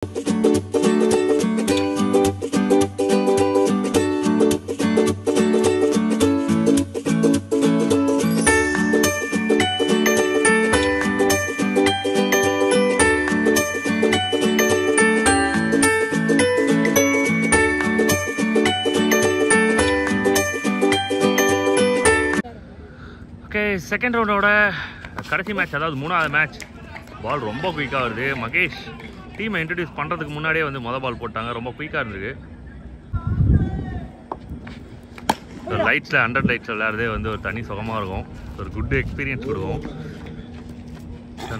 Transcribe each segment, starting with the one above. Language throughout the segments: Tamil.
ஓகே, செகண்ட் ரவுண்டோட கடைசி மேட்ச், அதாவது மூணாவது மேட்ச். பால் ரொம்ப குயிக்காக வருது. மகேஷ் டீமை இன்ட்ரடியூஸ் பண்ணுறதுக்கு முன்னாடியே வந்து மொதல் பால் போட்டாங்க. ரொம்ப குயிக்காக இருந்திருக்கு. லைட்ஸில் 100 லைட்ஸில் விளையாடுறதே வந்து ஒரு தனி சுகமாக இருக்கும். ஒரு குட் எக்ஸ்பீரியன்ஸ் கொடுக்கும்.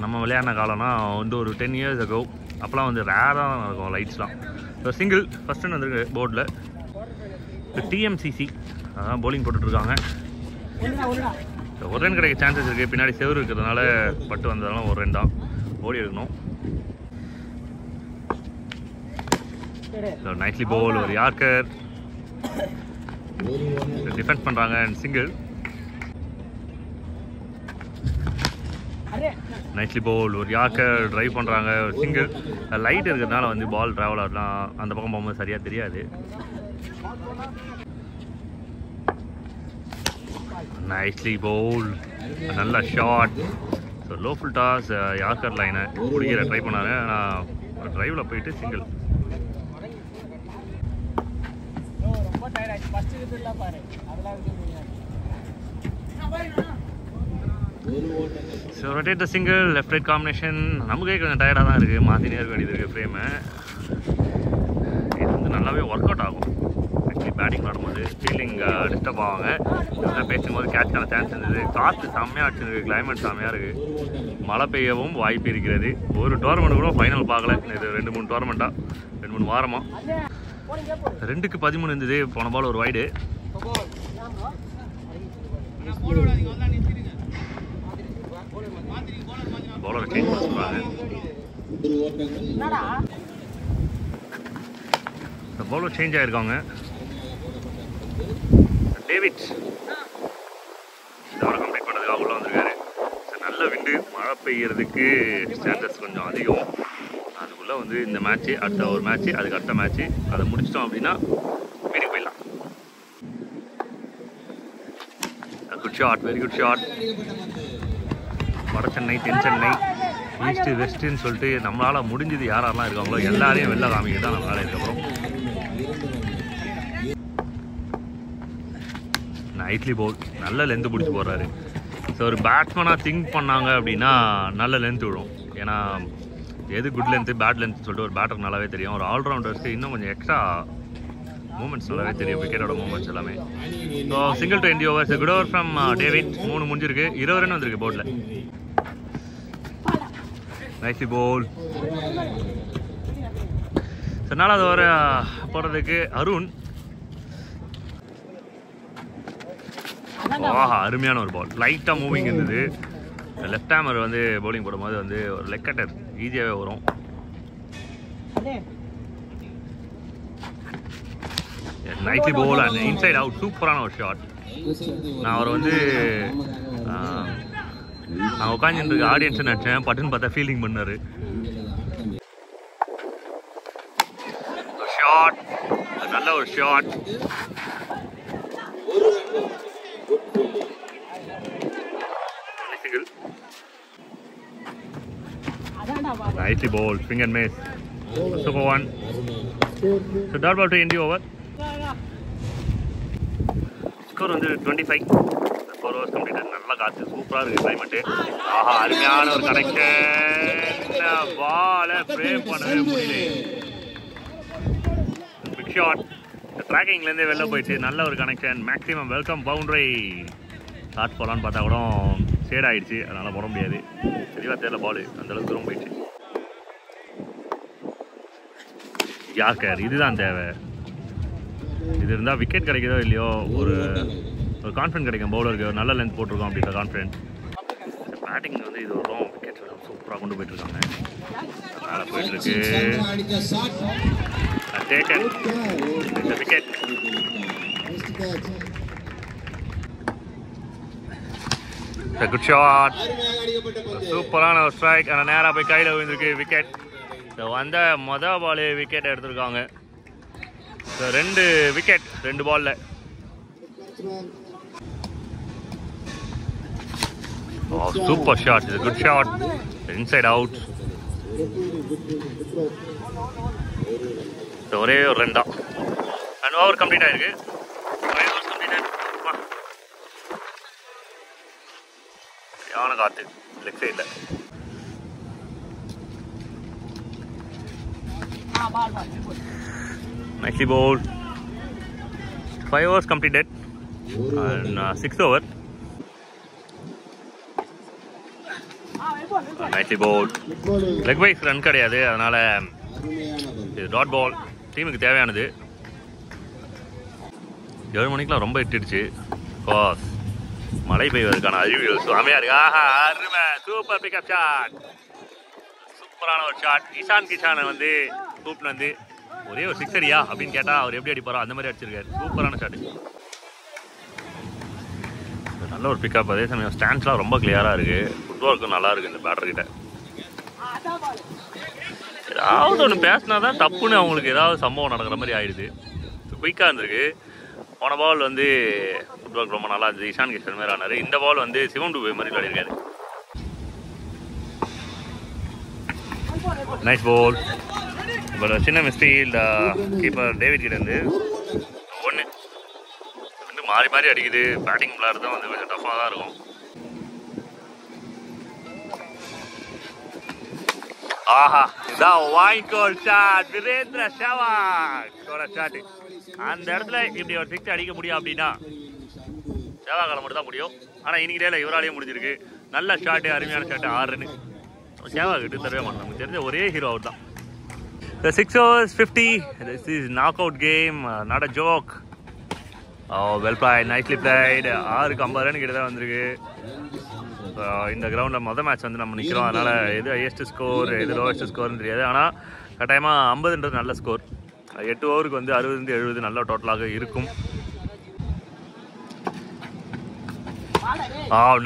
நம்ம விளையாடின காலம்னா வந்து ஒரு 10 years ago அப்போலாம் வந்து ரேராக தான் இருக்கும் லைட்ஸ்லாம். சிங்கிள் ஃபஸ்ட் ரன் வந்துருக்கு போர்டில். டிஎம்சிசி அதான் பவுலிங் போட்டுட்ருக்காங்க. ஒரு ரன் கிடைக்க சான்சஸ் இருக்குது. பின்னாடி செவரு இருக்கிறதுனால பட்டு வந்ததாலும் ஒரு ரன் தான் ஓடி எடுக்கணும். நைஸ்லி பவுல், ஒரு யார்க்கர் டிஃபென்ஸ் பண்ணுறாங்க. And single. நைஸ்லி பவுல், ஒரு யார்க்கர் ட்ரைவ் பண்ணுறாங்க. ஒரு சிங்கிள். லைட் இருக்கிறதுனால வந்து பால் ட்ராவல் ஆகலாம், அந்த பக்கம் போகும்போது சரியாக தெரியாது. நைஸ்லி பவுல், நல்ல shot. So low full toss, yorker லைனை பிடிக்கிற ட்ரை பண்ணாரு. ஆனால் ட்ரைவில் போயிட்டு single. So rotate the single, left right combination. நமக்கே கொஞ்சம் டயர்டாக தான் இருக்குது, மாற்றினே இருக்க வேண்டியது இருக்குது ஃப்ரேமை. இது வந்து நல்லாவே ஒர்க் அவுட் ஆகும். ஆக்சுவலி பேட்டிங் ஆடும்போது ஃபீல்டிங் டிஸ்டர்ப் ஆவாங்க. இதெல்லாம் பேசும்போது கேட்சான சான்ஸ் இருந்தது. காற்று செம்மையாக அடிச்சுருக்கு, கிளைமேட் செம்மையாக இருக்குது. மழை பெய்யவும் வாய்ப்பு இருக்கிறது. ஒரு டோர்னமெண்ட் கூட ஃபைனல் பார்க்கல. இது 2-3 டோர்னமெண்ட்டாக 2-3 வாரமாக 2க்கு 13 இருந்தது. போன பால் ஒரு வைடு. பவுலரை சேஞ்ச் பண்ண சொல்கிறாங்க. பவுலர் சேஞ்ச் ஆகிருக்காங்க. டேவிட் அவரை கம்ப்ளீட் பண்ணுறதுக்காக உள்ள வந்திருக்காரு. நல்ல விண்டு, மழை பெய்யறதுக்கு சான்சஸ் கொஞ்சம் அதிகம். அதுக்குள்ளே வந்து இந்த மேட்ச்சு, அடுத்த ஒரு மேட்ச்சு, அதுக்கு அடுத்த மேட்ச்சு, அதை முடிச்சிட்டோம் அப்படின்னா வீட்டுக்கு போயிடலாம். Good shot, very good shot. வட சென்னை, தென் சென்னை, ஈஸ்ட்டு வெஸ்ட்டுன்னு சொல்லிட்டு நம்மளால் முடிஞ்சது யாரெல்லாம் இருக்காங்களோ எல்லாரையும் வெளில காமிக்க தான் நம்மளால் இருக்கப்புறம். நைட்லி பவுல், நல்ல லென்த்து பிடிச்சி போடுறாரு. ஸோ ஒரு பேட்ஸ்மேனாக திங்க் பண்ணாங்க அப்படின்னா நல்ல லென்த் விடும். ஏன்னா எது குட் லென்த்து பேட் லென்த்து சொல்லிட்டு ஒரு பேட்டருக்கு நல்லாவே தெரியும். ஒரு ஆல்ரவுண்டர்ஸ்க்கு இன்னும் கொஞ்சம் எக்ஸ்ட்ரா மூமெண்ட்ஸ் நல்லாவே தெரியும், விக்கெட்டோட மூமெண்ட்ஸ் எல்லாமே. So single to end overs. Good over from David. 3 முடிஞ்சிருக்கு. 20 ரன் வந்திருக்கு போர்டில். நைஸ்லி பவுல். ஸோ 4வது ஓவர் போடுறதுக்கு அருண். ஆஹா, அருமையான ஒரு பால். லைட்டாக மூவிங் இருந்தது. லெஃப்ட் ஹேமர் வந்து பவுலிங் போடும்போது வந்து ஒரு லெக் கட்டர் ஈஸியாகவே வரும். Nightly Pavul and inside out. சூப்பரான ஒரு ஷாட். நான் அவர் வந்து நான் உட்காந்துட்டு இருக்க ஆடியன்ஸ் நினச்சேன். பட்டுன்னு பார்த்தா ஃபீல்டிங் பண்ணாரு. ஷாட், நல்ல ஒரு shot. Nicely bowled, swing and miss. Super one. So dot ball to end the over. Score வந்து 25. 4 overs completed. நல்லா காத்து, சூப்பரா இருக்கு கிளைமேட். ஆஹா, அருமையான ஒரு கனெக்ஷன். பாலை ஃப்ரேம் பண்ணவே முடியல. Big shot. ட்ராக்கிங்லேருந்தே வெளில போயிடுச்சு. நல்ல ஒரு connection. Maximum welcome boundary. Shot போகலான்னு பார்த்தா கூட ஷேட் ஆகிடுச்சு, அதனால் போட முடியாது. தெளிவாக தெரியல பால், அந்தளவுக்கு தூரம் போயிடுச்சு. யார்க்கர், இதுதான் தேவை. இது இருந்தால் விக்கெட் கிடைக்குதோ இல்லையோ ஒரு கான்ஃபிடன்ட் கிடைக்கும் பவுலருக்கு. ஒரு நல்ல லென்த் போட்டிருக்கோம் அப்படின்ற கான்ஃபிடன்ட். பேட்டிங் வந்து இது வரும். விக்கெட் சூப்பராக கொண்டு போயிட்டுருக்காங்க. அதனால் போயிட்டுருக்கு. டேக்கன் இந்த விக்கெட். Good shot. சூப்பரான ஒரு ஸ்ட்ரைக். ஆனால் நேராக போய் கையில் விழுந்திருக்கு விக்கெட். ஸோ வந்த மொதல் பால் விக்கெட் எடுத்திருக்காங்க. ஸோ 2 விக்கெட் 2 பாலில். சூப்பர் ஷாட், இது குட் ஷாட், இன்சைட் அவுட். ஒரே ஒரு 2 தான் அண்ட் ஓவர் கம்ப்ளீட் ஆயிருக்கு. யானை காத்து லெக் சைடில். Nicely bowled. 5 overs completed and 6th over. Nicely bowled. Leg wise run கிடையாது, அதனால இது டாட் பால். டீமுக்கு தேவையானது. 7 மணிக்கெலாம் ரொம்ப இட்டுடுச்சு. பாஸ் மழை பெய்வதற்கான அறிவியல் சுவாமியா இருக்கு. ஆஹா, அருமை, சூப்பர் பிக்அப் ஷாட், சூப்பரான ஒரு ஷாட். இஷான் கிஷானை வந்து கூப்பிட்டு வந்து ஒரே ஒரு 6 அடியா அப்படின்னு கேட்டால் அவர் எப்படி அடிப்பாரோ அந்த மாதிரி அடிச்சிருக்காரு. சூப்பரான ஷாட்டு, நல்ல ஒரு பிக்கப். அதே சமயம் ஸ்டாண்ட்ஸ்லாம் ரொம்ப கிளியராக இருக்குது. ஃபுட்பாலுக்கும் நல்லா இருக்குது இந்த பேட்டர்கிட்ட. ஏதாவது ஒன்று பேசினா தான் தப்புன்னு அவங்களுக்கு ஏதாவது சம்பவம் நடக்கிற மாதிரி ஆயிடுது. குயிக்காக இருந்திருக்கு. போன பால் வந்து ஃபுட்பால் ரொம்ப நல்லா இருந்துச்சு, இஷான் கிஷன் மாதிரி ஆனார். இந்த பால் வந்து சிவம் டூபே மாதிரி விளையாடிருக்காரு. Nice ball. இப்போ சின்ன மிஸ்டேக் கீப்பர் டேவிட் கிட்ட இருந்து 1 2 மாறி மாறி அடிக்குது. பேட்டிங் விளையாடுறது தான் வந்து கொஞ்சம் டஃப்பாக தான் இருக்கும். ஆஹா, இதான் வாய்கோல் ஷாட், வீரேந்திர சேவாகோட ஷாட். அந்த இடத்துல இப்படி ஒரு 6 அடிக்க முடியும் அப்படின்னா சேவாகால மட்டும் தான் முடியும். ஆனால் இன்னைக்கு டேல இவராலேயே முடிஞ்சிருக்கு. நல்ல ஷாட்டு, அருமையான ஷாட்டு, 6 ரன். சேவாக் கிட்ட தரவே மாட்டோம். நமக்கு தெரிஞ்ச ஒரே ஹீரோ அவர் தான். The 6 overs 50. This is knockout game, not a joke. Oh, well played, nicely played. 6க்கு 50 run கிட்ட தான் வந்திருக்கு. இந்த கிரவுண்டில் மொதல் மேட்ச் வந்து நம்ம நிற்கிறோம். அதனால் எது ஹையஸ்ட் ஸ்கோர் எது லோவஸ்ட் ஸ்கோர்னு தெரியாது. ஆனால் கட்டாயமாக 50ன்றது நல்ல ஸ்கோர். 8 ஓவருக்கு வந்து 60-70 நல்ல டோட்டலாக இருக்கும்.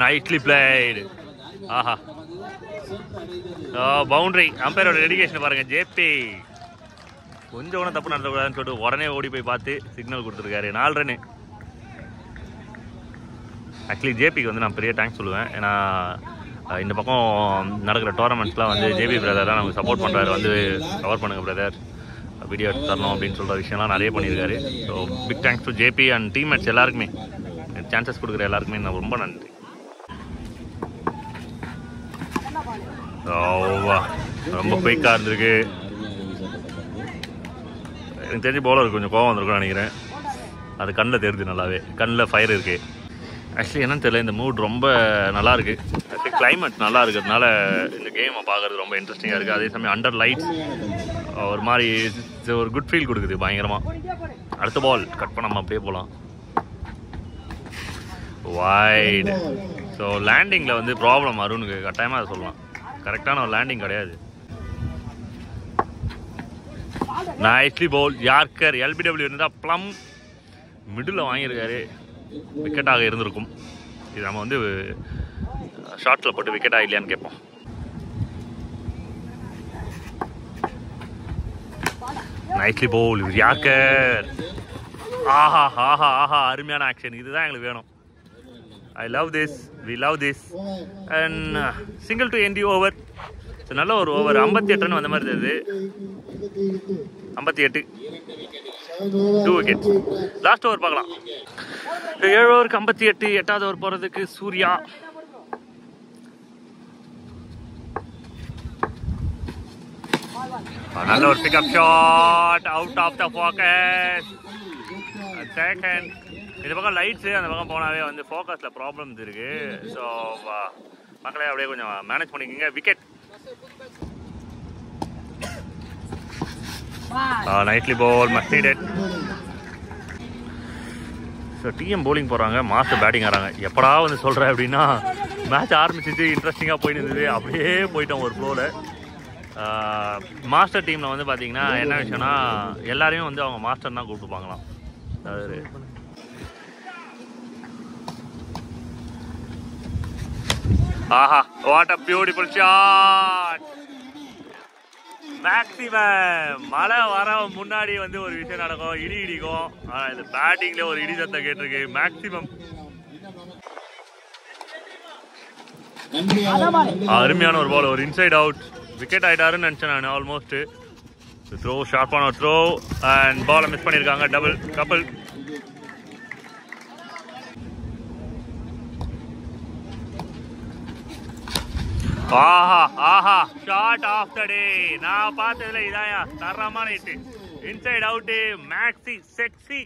Nicely played. ஆஹா, பவுண்டரி. அம்பையரோட டெடிகேஷன் பாருங்கள். ஜேபி கொஞ்சம் கூட தப்பு நடத்தக்கூடாதுன்னு சொல்லிட்டு உடனே ஓடி போய் பார்த்து சிக்னல் கொடுத்துருக்காரு. 4 ரன்னு. ஆக்சுவலி ஜேபிக்கு வந்து நான் பெரிய தேங்க்ஸ் சொல்லுவேன். ஏன்னா இந்த பக்கம் நடக்கிற டோர்னமெண்ட்ஸ்லாம் வந்து ஜேபி பிரதர் தான் நமக்கு சப்போர்ட் பண்ணுறாரு. வந்து கவர் பண்ணுங்கள் பிரதர், வீடியோ எடுத்து தரணும் அப்படின்னு சொல்கிற விஷயம்லாம் நிறைய பண்ணியிருக்காரு. So big thanks to JP and teammates எல்லாருக்குமே, சான்சஸ் கொடுக்குற எல்லாருக்குமே நான் ரொம்ப நன்றி. ரொம்ப குயிக்காக இருந்திருக்கு. எனக்கு தெரிஞ்சு பவுலருக்கு கொஞ்சம் கோவம் வந்திருக்கும்னு நினைக்கிறேன். அது கண்ணில் தெரியுது, நல்லாவே கண்ணில் ஃபயர் இருக்குது. ஆக்சுவலி என்னன்னு தெரியல, இந்த மூட் ரொம்ப நல்லாயிருக்கு. ஆக்சுவலி கிளைமேட் நல்லா இருக்கிறதுனால இந்த கேமை பார்க்குறது ரொம்ப இன்ட்ரெஸ்டிங்காக இருக்குது. அதே சமயம் அண்டர் லைட்ஸ் ஒரு மாதிரி ஒரு குட் ஃபீல் கொடுக்குது பயங்கரமாக. அடுத்த பால் கட் பண்ணாமல் அப்படியே போகலாம். வைட். ஸோ லேண்டிங்கில் வந்து ப்ராப்ளம் அருணுக்கு கட்டாயமாக அதை சொல்லலாம். கரெக்டான ஒரு லேண்டிங் கிடையாது. Nicely bowl. யார்கர் எல்பிடபிள்யூ இருந்தால் ப்ளம் மிடில் வாங்கியிருக்காரு. விக்கெட்டாக இருந்திருக்கும். இது நம்ம வந்து ஷார்ட்டில் போட்டு விக்கெட்டாக இல்லையான்னு கேட்போம். Nicely bowl yorker. ஆஹா ஆஹா ஆஹா, அருமையான ஆக்ஷன். இதுதான் எங்களுக்கு வேணும். I love this, we love this. And single to end the over. So நல்ல ஒரு ஓவர். 58 ரன் வந்த மாதிரி இருந்தது. 58, 2 விக்கெட். லாஸ்ட் ஓவர் பார்க்கலாம். 7 ஓவருக்கு 58. 8வது ஓவர் போகிறதுக்கு சூர்யா. நல்ல ஒரு pickup shot, out of the focus. Second. இந்த பக்கம் லைட்ஸு அந்த பக்கம் போனாவே வந்து ஃபோக்கஸில் ப்ராப்ளம்ஸ் இருக்குது. ஸோ மக்களே அப்படியே கொஞ்சம் மேனேஜ் பண்ணிக்கோங்க. விக்கெட். நைட்லி பால் மஸ்டீடட். ஸோ டிஎம் போலிங் போகிறாங்க, மாஸ்டர் பேட்டிங் ஆகிறாங்க. எப்படா வந்து சொல்கிறேன் அப்படின்னா மேட்ச் ஆரம்பிச்சிச்சு, இன்ட்ரெஸ்டிங்காக போயிட்டு இருந்தது. அப்படியே போயிட்டோம் ஒரு ஃப்ளோவில். மாஸ்டர் டீமில் வந்து பார்த்தீங்கன்னா என்ன விஷயம்னா எல்லாரையும் வந்து அவங்க மாஸ்டர் தான் கூப்பிட்டுப்பாங்களாம். அது ஆஹா, what a beautiful shot. Maximum மழை வர முன்னாடி வந்து ஒரு விஷயம் நடக்கும், இடி இடிக்கும். ஆனால் இந்த பேட்டிங்ல ஒரு இடி சத்தம் கேட்டிருக்கு. மேக்ஸிமம் அருமையான ஒரு பால், ஒரு இன்சைட் அவுட். விக்கெட் ஆயிட்டாருன்னு நினைச்சேன் நான். ஆல்மோஸ்ட் த்ரோ, ஷார்ப்பான ஒரு த்ரோ அண்ட் பாலை மிஸ் பண்ணியிருக்காங்க. டபுள் கப்பல். ஆஹா ஆஹா, ஷார்ட் ஆஃப் த டே. நான் பார்த்ததுல இதாயா தரமான hit. Inside out, maxi sexy.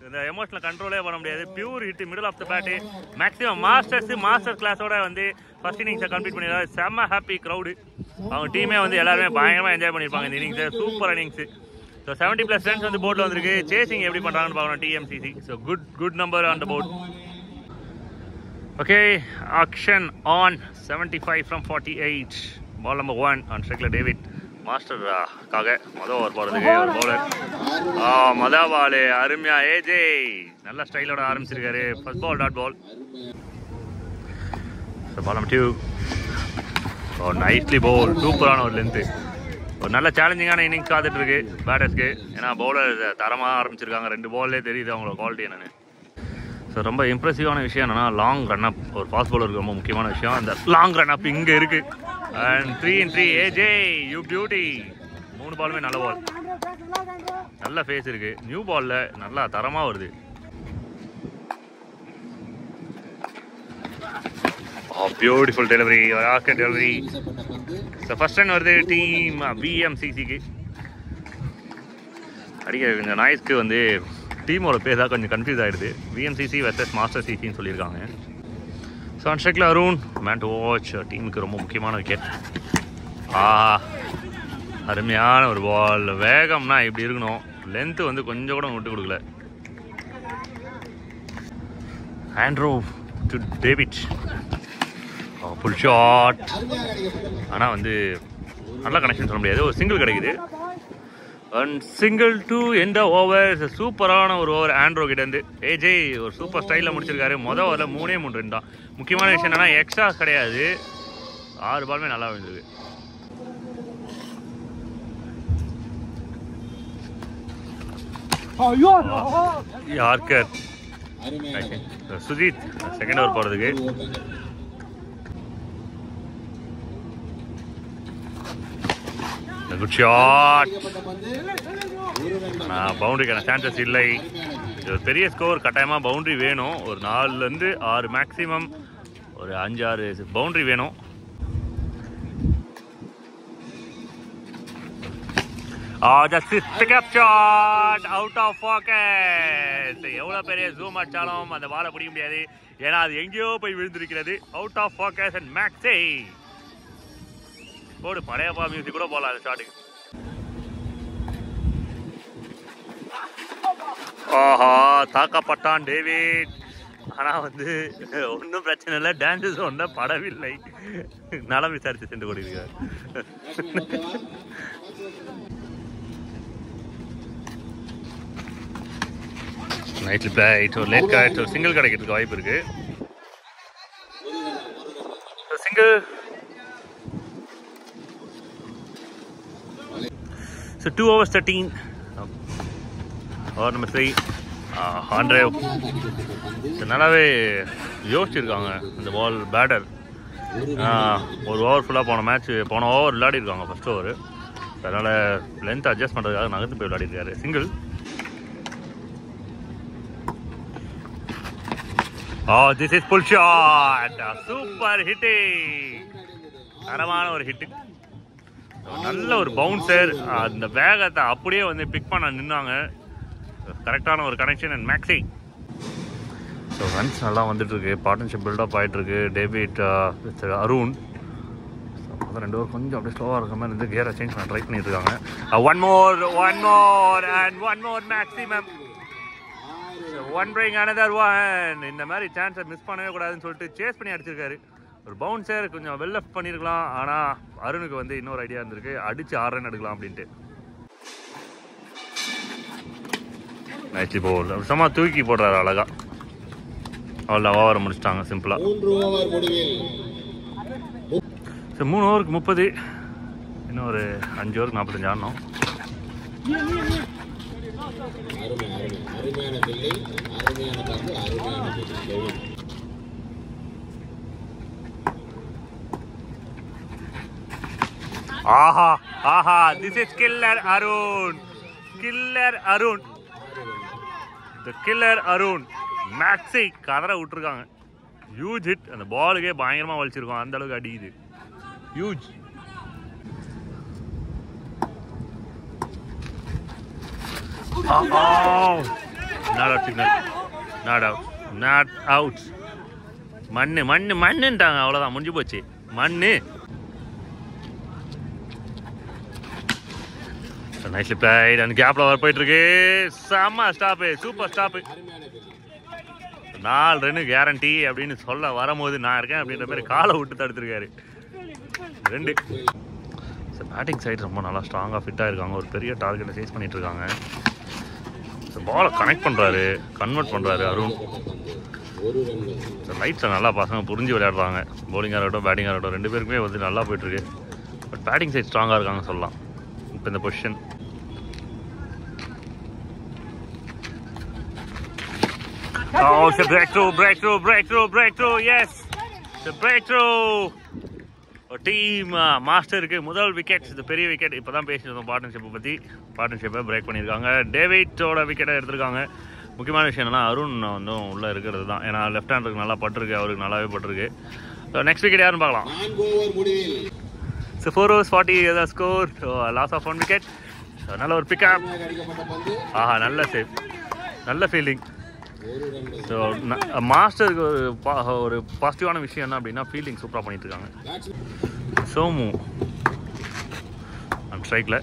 இந்த எமோஷனல் கண்ட்ரோலே பண்ண முடியாது. Pure hit, middle of the bat. Maximum master கிளாஸோட வந்து ஃபர்ஸ்ட் இன்னிங்ஸை கம்ப்ளீட் பண்ணிடுறாரு. செம்ம ஹாப்பி க்ரௌடு. அவங்க டீமே வந்து எல்லாருமே பயங்கரமாக என்ஜாய் பண்ணியிருப்பாங்க இந்த இன்னிங்ஸை. Super innings. ஸோ 70+ ரன்ஸ் வந்து போர்டில் வந்திருக்கு. சேசிங் எப்படி பண்ணுறாங்கன்னு பார்க்கணும் TMCC. So good number on the board. Okay, action on. 75 from 48. Ball number 1 on ஸ்ட்ரைக்கில் டேவிட். மாஸ்டருக்காக மொதல் ஓவர் போகிறதுக்கு ஒரு பவுலர். மொதல் பால் அருமையா ஏஜே நல்ல ஸ்டைலோட ஆரம்பிச்சிருக்காரு. First ball dot ball. Ball number 2. Nicely bowl. சூப்பரான ஒரு லென்த்து. ஒரு நல்ல சேலஞ்சிங்கான இன்னிங்ஸ் காத்துட்டு இருக்கு பேட்டர்ஸ்க்கு. ஏன்னா பவுலர் தரமாக ஆரம்பிச்சிருக்காங்க. 2 பால்லே தெரியுது அவங்களோட குவாலிட்டி என்னன்னு. ஸோ ரொம்ப இம்ப்ரெசிவான விஷயம் என்னன்னா லாங் ரன் அப். ஒரு ஃபாஸ்ட் பாலருக்கு ரொம்ப முக்கியமான விஷயம் அந்த லாங் ரன் அப் இங்கே இருக்கு. And 3 in 3 AJ you beauty. 3 பாலுமே நல்ல பால், நல்ல ஃபேஸ் இருக்கு. நியூ பால்ல நல்லா தரமாக வருது. Beautiful delivery, rocket delivery. So first run வருது டீம் விஎம்சிசிக்கு. அடிக்க கொஞ்சம் நாய்ஸ்க்கு வந்து டீமோட பேர் தான் கொஞ்சம் கன்ஃபியூஸ் ஆகிடுது. விஎம்சிசி வெர்சஸ் மாஸ்டர் சிசின்னு சொல்லியிருக்காங்க. ஸோ ஆன் ஸ்ட்ரைக்கில் அருண். Man to watch. டீமுக்கு ரொம்ப முக்கியமான விக்கெட். அருமையான ஒரு பால். வேகம்னா இப்படி இருக்கணும். லென்த்து வந்து கொஞ்சம் கூட விட்டு கொடுக்கல. Andrew to David. Full shot. ஆனால் வந்து நல்ல கனெக்ஷன் சொல்ல முடியாது. ஒரு சிங்கிள் கிடைக்குது. And single to end over. சூப்பரான ஒரு ஓவர் ஆண்ட்ரோ கிட்டேருந்து. ஏஜே ஒரு சூப்பர் ஸ்டைலில் முடிச்சிருக்காரு. மொதல் ஓவரில் 3 ரன் தான். முக்கியமான விஷயம் என்னன்னா எக்ஸ்ட்ரா கிடையாது. 6 பாலுமே நல்லா விழுந்தது. யார்கர். சுஜித் செகண்ட் ஓவர் போகிறதுக்கு. Good shot. பவுண்டரிக்கான சான்சஸ் இல்லை. ஒரு பெரிய ஸ்கோர் கட்டாயமாக பவுண்டரி வேணும். ஒரு 4 to 6 மேக்ஸிமம் ஒரு 5-6 பவுண்டரி வேணும். Pickup shot out of focus. எவ்வளோ பெரிய ஜூம் அடிச்சாலும் அந்த பாலை பிடிக்க முடியாது. ஏன்னா அது எங்கேயோ போய் விழுந்திருக்கிறது. அவுட் ஆஃப் ஃபோக்கஸ் அண்ட் மேக்ஸே. போடு படையப்பா மியூசிக் கூட போகலாம் அந்த ஷாட்டுக்கு. ஆஹா, தாக்கப்பட்டான் டேவிட். ஆனால் வந்து ஒன்றும் பிரச்சனை இல்லை. டான்ஸஸ் ஒன்றும் படவில்லை. நலம் விசாரித்து சென்று கொண்டிருக்கிறார். Nightly flight. ஒரு லேட் கட். ஒரு சிங்கிள் கிடைக்கிறதுக்கு வாய்ப்பு இருக்கு. Single. So 2 overs 13. Over number 3. Andre. நல்லாவே யோசிச்சிருக்காங்க அந்த பால் பேட்டர். ஒரு ஓவர் ஃபுல்லாக போன ஓவர் விளையாடிருக்காங்க ஃபர்ஸ்ட் ஓவர். அதனால் லென்த் அட்ஜஸ்ட் பண்ணுறதுக்காக நகர்ந்து போய் விளையாடிருக்காரு. Single. This is pull shot. Super hit. தரமான ஒரு ஹிட்டு. நல்ல ஒரு பவுன்சர். அந்த வேகத்தை அப்படியே வந்து பிக் பண்ண நின்னாங்க. கரெக்டான ஒரு connection and maxi. So runs நல்லா வந்துட்டுருக்கு. பார்ட்னர்ஷிப் பில்டப் ஆகிட்டுருக்கு. David with Arun. அதான் 2 ஓவர் கொஞ்சம் அப்படியே ஸ்லோவாக இருக்க மாதிரி இருந்து கியரை சேஞ்ச் பண்ண ட்ரை பண்ணிட்டு இருக்காங்க. One more maximum. One bring another one. இந்த மாதிரி சான்ஸை மிஸ் பண்ணவே கூடாதுன்னு சொல்லிட்டு சேஸ் பண்ணி அடிச்சிருக்காரு. ஒரு பவுன்சர் கொஞ்சம் வெல் லெஃப்ட் பண்ணியிருக்கலாம். ஆனால் அருணுக்கு வந்து இன்னொரு ஐடியா இருந்திருக்கு. அடித்து 6 ரன் எடுக்கலாம் அப்படின்ட்டு. நைட்லி பவுல் சும்மா தூக்கி போடுறாரு அழகா. அவ்வளோ ஓவரை முடிச்சிட்டாங்க சிம்பிளாக. ஸோ 3 ஓவருக்கு 30. இன்னும் ஒரு 5 ஓவருக்கு 45 ஆடணும். ஆஹா ஆஹா, this is killer Arun, killer Arun, the killer Arun. Maxi கதற விட்டுருக்காங்க. Huge hit. அந்த பாலுக்கே பயங்கரமாக வலிச்சிருக்கோம், அந்த அளவுக்கு அடிக்குது. Huge. Not out signal, not out, not out. மண்ணுன்ட்டாங்க, அவ்வளோதான், முடிஞ்சு போச்சு. மண்ணு. Nicely played. அந்த கேப்ல வர போயிட்டு இருக்கு. செம்ம stop, super stop. 4 run guarantee அப்படின்னு சொல்ல வரும்போது நான் இருக்கேன் அப்படின்ற மாதிரி காலை விட்டு தடுத்துருக்காரு. 2. ஸோ பேட்டிங் சைடு ரொம்ப நல்லா ஸ்ட்ராங்காக ஃபிட்டாக இருக்காங்க. ஒரு பெரிய டார்கெட்டை சேஸ் பண்ணிட்டு இருக்காங்க. ஸோ பாலை கனெக்ட் பண்ணுறாரு, கன்வெர்ட் பண்ணுறாரு அருண். ஸோ லைட்ஸில் நல்லா பசங்க புரிஞ்சு விளையாடுறாங்க. பவுலிங்காக இருக்கட்டும் பேட்டிங்காக இருக்கட்டும், 2 பேருக்குமே வந்து நல்லா போயிட்டுருக்கு. பட் பேட்டிங் சைட் ஸ்ட்ராங்காக இருக்காங்க சொல்லலாம் இப்போ இந்த position. Oh, it's a breakthrough, yes! It's a breakthrough! Team மாஸ்டருக்கு முதல் விக்கெட், இது பெரிய விக்கெட். இப்போ தான் பேசிட்டு இருந்தோம் பார்ட்னர்ஷிப்பை பற்றி. பார்ட்னர்ஷிப்பை பிரேக் பண்ணியிருக்காங்க. டேவிட்டோட விக்கெட்டை எடுத்திருக்காங்க. முக்கியமான விஷயம் என்னன்னா அருண் வந்து உள்ளே இருக்கிறது தான். ஏன்னா லெஃப்ட் ஹேண்டருக்கு நல்லா பட்டிருக்கு, அவருக்கு நல்லாவே பட்டிருக்கு. நெக்ஸ்ட் விக்கெட் யாருன்னு பார்க்கலாம். So 4 overs 40 score. Loss of 1 wicket. நல்ல ஒரு பிக்கப். ஆஹா, நல்ல சேவ், நல்ல ஃபீல்டிங். ஸோ மாஸ்டருக்கு ஒரு பாசிட்டிவான விஷயம் என்ன அப்படின்னா ஃபீல்டிங் சூப்பராக பண்ணிட்டு இருக்காங்க. சோமு அந்த ஸ்ட்ரைக்கில்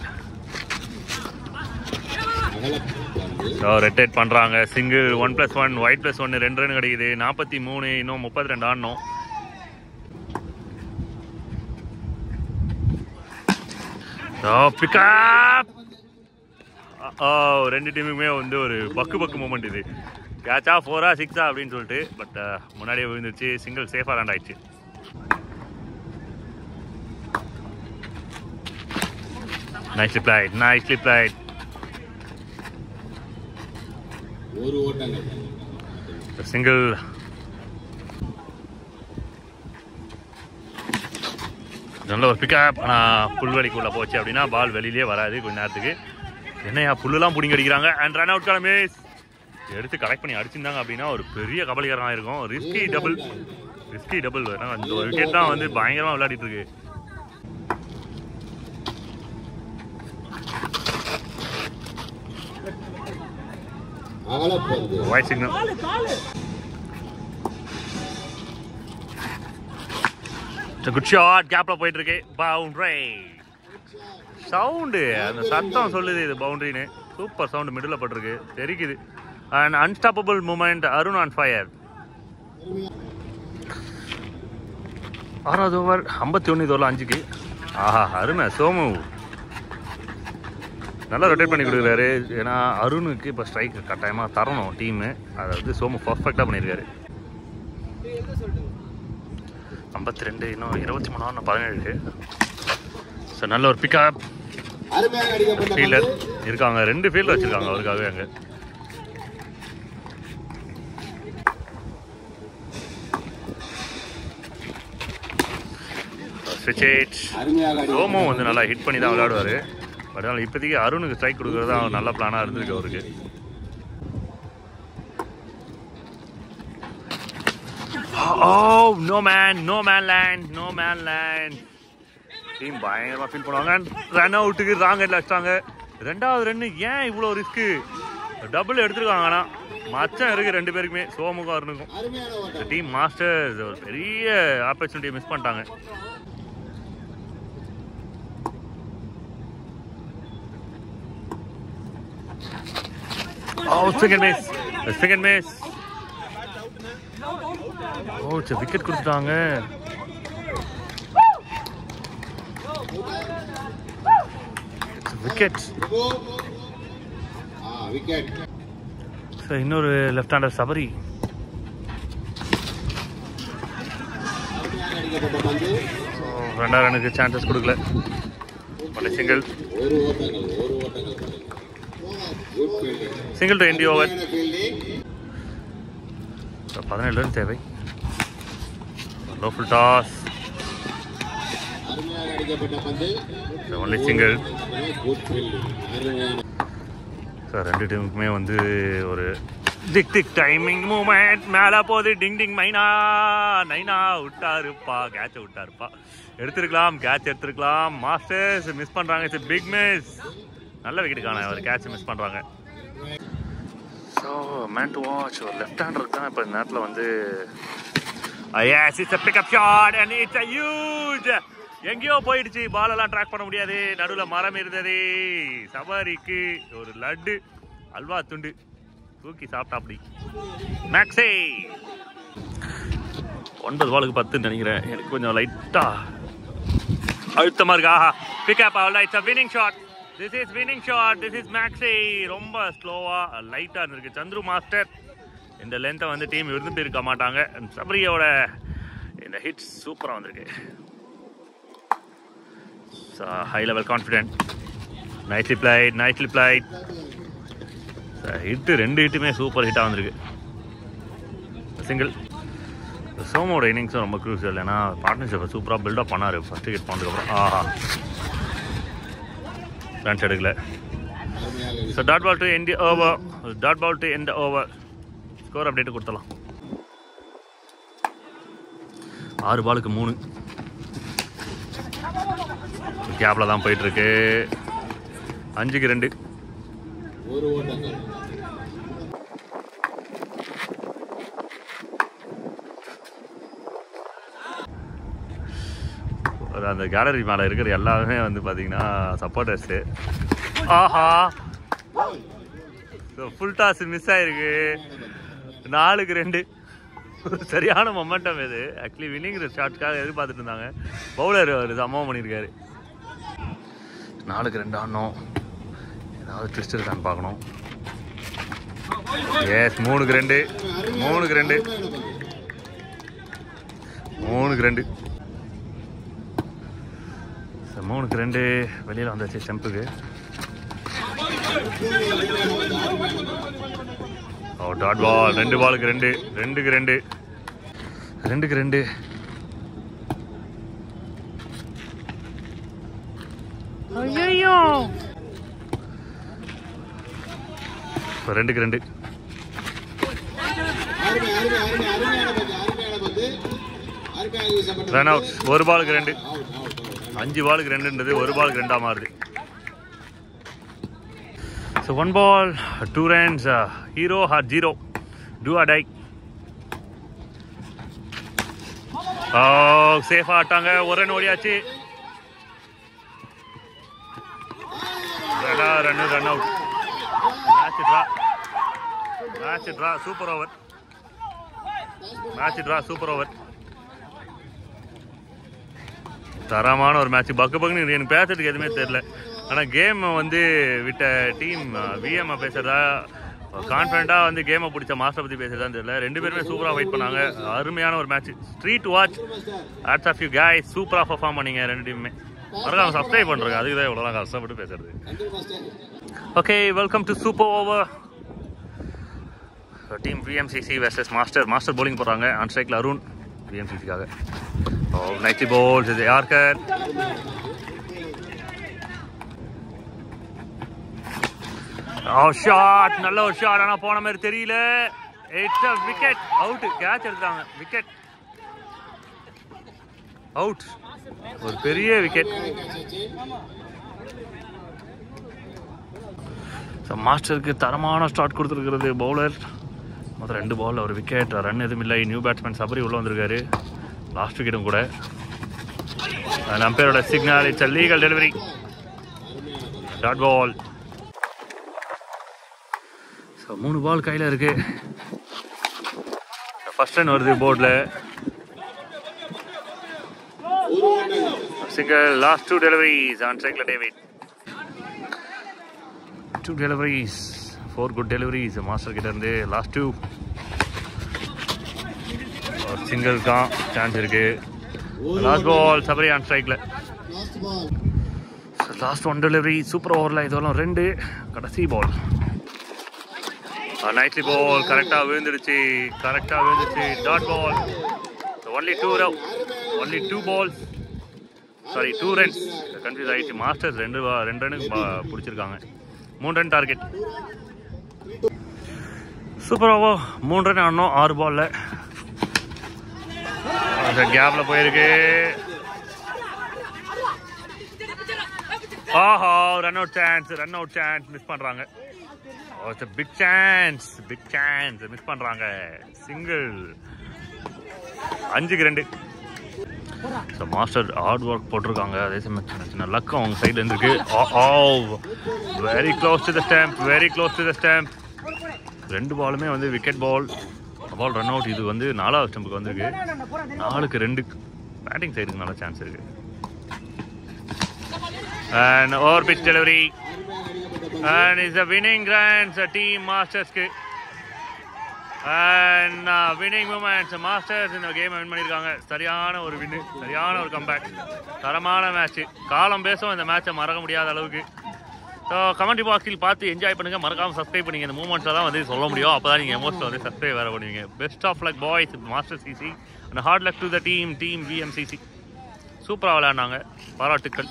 ரெட்டேட் பண்ணுறாங்க. சிங்கிள் 1+1, ஒயிட் +1, 2 ரன் கிடைக்குது. 43, இன்னும் 32 ஆடணும். பிக்கப். 2 டீமுக்குமே வந்து ஒரு பக்கு மூமெண்ட் இது. கேட்சா 4ஆ 6ஆ அப்படின்னு சொல்லிட்டு. பட் முன்னாடியே விழுந்துச்சு. சிங்கிள் சேஃபாக லேண்ட் ஆயிடுச்சு. Nicely played. சிங்கிள். நல்ல ஒரு பிக்கப். ஆனால் புல்வெளிக்குள்ளே போச்சு அப்படின்னா பால் வெளியிலே வராது கொஞ்ச நேரத்துக்கு. என்னையா புல்லுலாம் பிடிங்க அடிக்கிறாங்க. அண்ட் ரன் அவுட் காலமே எடுத்து கலெக்ட் பண்ணி அடிச்சிருந்தாங்க அப்படின்னா ஒரு பெரிய கபலீகரமாக இருக்கும். Risky double. அந்த ஒரு விக்கெட் தான் வந்து பயங்கரமாக விளையாடிட்டு இருக்கு. Wide signal. Good shot. கேப்ல போயிட்டு இருக்கு. பவுண்டரி சவுண்டு, அந்த சத்தம் சொல்லுது இது பவுண்டரின்னு. சூப்பர் சவுண்டு மிடில் பட்டிருக்கு, தெரிக்குது. And unstoppable moment. Arun on fire. 6வது ஓவர் 51, இது 5க்கு. ஆஹா, அருமை. சோமு நல்லா ரொட்டேட் பண்ணி கொடுக்குறாரு. ஏன்னா அருணுக்கு இப்போ ஸ்ட்ரைக் கட்டாயமாக தரணும் டீமு. அதை வந்து சோமு பர்ஃபெக்டாக பண்ணியிருக்காரு. 52, இன்னும் 23 ஆடணும், 17. ஸோ நல்ல ஒரு பிக்கப். ஃபீல்டர் இருக்காங்க, 2 ஃபீல்டர் வச்சுருக்காங்க அவருக்காகவே அங்கே. சோமு வந்து நல்லா ஹிட் பண்ணி தான் விளையாடுவார். பட் அதனால் இப்போதைக்கு அருணுக்கு ஸ்ட்ரைக் கொடுக்குறது தான் நல்ல பிளானாக இருந்திருக்கு அவருக்கு. No man land. டீம் பயங்கரமாக ஃபீல் பண்ணுவாங்க. ரன் அவுட்டுக்கு ராங் ஹெட்ல வச்சிட்டாங்க. 2வது ரன்னு ஏன் இவ்வளோ ரிஸ்க்கு? டபுள் எடுத்துருக்காங்க. ஆனால் மச்சம் இருக்குது 2 பேருக்குமே, சோமுக்கும் அருணுக்கும். டீம் மாஸ்டர்ஸ் ஒரு பெரிய ஆப்பர்ச்சுனிட்டியை மிஸ் பண்ணிட்டாங்க. Second miss. விக்கெட் கொடுத்துட்டாங்க. விக்கெட். இன்னொரு லெஃப்ட் ஹேண்டர் சபரி. ரெண்டாவது ரனுக்கு சான்சஸ் கொடுக்கல. Only single to end over. 17 run தேவை. Low full toss. Only single. Sir ரெண்டு டீமுக்குமே வந்து ஒரு திக் திக் டைமிங் மூமெண்ட். மேலே போகுது. டிங் டிங் மைனா. நைனா விட்டாருப்பா. கேட்சை விட்டாருப்பா. எடுத்துருக்கலாம். கேட்ச் எடுத்துருக்கலாம். மாஸ்டர்ஸ் மிஸ் பண்ணுறாங்க. It's big miss. நல்ல விக்கெட்டுக்கான ஒரு கேட்ச் மிஸ் பண்ணுறாங்க. So man to watch. ஒரு லெஃப்ட் ஹேண்டருக்கு தான் இப்போ இந்த நேரத்தில் வந்து it's pickup shot and it's huge. எங்கேயோ போயிடுச்சு. பாலெல்லாம் ட்ராக் பண்ண முடியாது. நடுவில் மரம் இருந்தது. சவாரிக்கு ஒரு லட்டு அல்வா துண்டு தூக்கி சாப்பிட்டா அப்படி. மேக்ஸே 9 பாலுக்கு 10 நினைக்கிறேன். எனக்கு கொஞ்சம் லைட்டா அழுத்தமா இருக்கா. Pickup all. It's winning shot. This is winning shot. This is மேக்ஸே. ரொம்ப ஸ்லோவா லைட்டா இருக்கு. சந்துரு மாஸ்டர் இந்த லென்த்தை வந்து டீம் விரும்பி இருக்க மாட்டாங்க. சபரியோட இந்த ஹிட்ஸ் சூப்பரா வந்திருக்கு. High level confident. Nicely played. Hit 2 ஹிட்டுமே சூப்பர் ஹிட்டாக வந்திருக்கு. சிங்கிள். சோமோட இன்னிங்ஸும் ரொம்ப க்ரூஷியல். ஏன்னா பார்ட்னர்ஷிப்பை சூப்பராக பில்டப் பண்ணார் ஃபர்ஸ்ட் விக்கெட் போனதுக்கப்புறம். ஆஹா ரன்ஸ் எடுக்கல. So dot ball to end over. Score update கொடுத்தலாம். 6 பாலுக்கு 3. கேப்பில் தான் போயிட்டுருக்கு. 5க்கு 2. அந்த கேலரி மேலே இருக்கிற எல்லாருமே வந்து பார்த்தீங்கன்னா சப்போர்ட்டர்ஸு. ஆஹா ஃபுல் டாஸ் மிஸ் ஆகிருக்கு. 4க்கு 2. சரியான மொமெண்டம் இது. ஆக்சுவலி வின்னிங் ஷாட்காக எதிர்பார்த்துட்டு இருந்தாங்க. பவுலர் ஒரு சம்பவம் பண்ணியிருக்காரு. 4க்கு 2 ஆடணும். ஏதாவது ட்விஸ்ட் இருக்கான்னு பார்க்கணும். எஸ் 3க்கு 2. 3க்கு 2. வெளியில் வந்தாச்சு ஸ்டெம்புக்கு. Dot ball. 2 பாலுக்கு 2. 2க்கு 2. ஐயோ 2க்கு 2. Run out. 1 பாலுக்கு 2. 5 பாலுக்கு 2ன்றது 1 பாலுக்கு 2 மாறுது. So 1 ball 2 runs. Hero or 0. Do or die. சேஃபாக ஆட்டாங்க. 1 ரன் ஓடியாச்சு. Run out. Match draw. Super over. தரமான ஒரு மேட்ச். பக்குன்னு எனக்கு பேசுறதுக்கு எதுவுமே தெரியல. ஆனால் கேம் வந்து விட்ட டீம் விஎம் பேசுறதா கான்ஃபிடண்டாக வந்து கேமை பிடிச்ச மாஸ்டர் பற்றி பேசுறதான்னு தெரியல. 2 பேருமே சூப்பராக ஃபைட் பண்ணாங்க. அருமையான ஒரு match. Street watch. Hats off you guys. சூப்பராக பர்ஃபார்ம் பண்ணீங்க 2 டீமுமே. மறக்காம சப்ஸ்கிரைப் பண்ணுறாங்க. அதுக்கு தான் இவ்வளோ கஷ்டப்பட்டு பேசுறது. Okay welcome to super over. Team VMCC versus master bowling போடுறாங்க. ஆன் ஸ்ட்ரைக்கில் அருண் விஎம்சிசிக்காக. நைட்லி போல்ஸ் இது யார்கர். ஷாட். நல்ல ஒரு ஷாட். ஆனால் போன மாதிரி தெரியல. It's a wicket. Out. Catch எடுத்தாங்க. Wicket out. ஒரு பெரிய விக்கெட். மாஸ்டருக்கு தரமான ஸ்டார்ட் கொடுத்துருக்கிறது பவுலர். மொத்தம் 2 பால் ஒரு விக்கெட். ரன் எதுவும் இல்லை. நியூ பேட்ஸ்மேன் சபரி உள்ளே வந்திருக்காரு. லாஸ்ட் விக்கெட்டும் கூட. அம்பையரோட signal. It's a legal delivery. Dot ball. So 3 ball கையில் இருக்கு. ஃபர்ஸ்ட் ரன் வருது போர்டில். சிங்கிள். லாஸ்ட் 2 டெலிவரிஸ் ஆன் ஸ்ட்ரைக்கில் David. 2 deliveries. 4 good deliveries master கிட்ட இருந்து. லாஸ்ட் 2 சிங்கிள் தான் சான்ஸ் இருக்கு. லாஸ்ட் பால் சபரி ஆன் ஸ்ட்ரைக்கில். லாஸ்ட் ஒன் டெலிவரி சூப்பர் ஓவரில் இதெல்லாம் 2 கடைசி பால். நைட்லி பால் கரெக்டாக விழுந்துடுச்சு dot ball. Only 2 balls, sorry 2 runs. Confuse ஆகிடுச்சு. மாஸ்டர்ஸ் 2 ரனுக்கு பிடிச்சிருக்காங்க. 3 run target. Super over 3 run ஆடணும் 6 பாலில். அந்த கேப்பில் போயிருக்கு. ஆஹா, ரன் அவுட் சான்ஸ் மிஸ் பண்ணுறாங்க. பிக் சான்ஸ் மிஸ் பண்ணுறாங்க. சிங்கிள். 5க்கு 2. ஸோ மாஸ்டர் ஹார்ட் ஒர்க் போட்டிருக்காங்க. அதே சமயம் சின்ன லக் அவங்க சைடில் இருந்துருக்கு. Very close to the stump. 2 பாலுமே வந்து விக்கெட் பால் ரன் அவுட். இது வந்து 4வது ஸ்டம்புக்கு வந்திருக்கு. 4க்கு 2. பேட்டிங் சைடுக்கு நல்ல சான்ஸ் இருக்கு. And over pitch delivery and is a winning runs team Mastersக்கு. And winning moments Masters இந்த கேம் வின் பண்ணியிருக்காங்க. சரியான ஒரு வின்னு, சரியான ஒரு கம்பேக், தரமான மேட்ச். காலம் பேசும் இந்த மேட்சை மறக்க முடியாத அளவுக்கு. ஸோ கமெண்ட் பாக்ஸில் பார்த்து என்ஜாய் பண்ணுங்கள். மறக்காமல் சப்ஸ்கிரைப் பண்ணுங்க. இந்த மூமெண்ட்ஸை தான் வந்து சொல்ல முடியும். அப்போ தான் நீங்கள் எமோஷனில் வந்து சப்ஸ்கிரைப் வேறு பண்ணுவீங்க. Best of luck boys master CC and hard luck to the team VMCC. சூப்பராக விளையாடினாங்க. பாராட்டுக்கள்.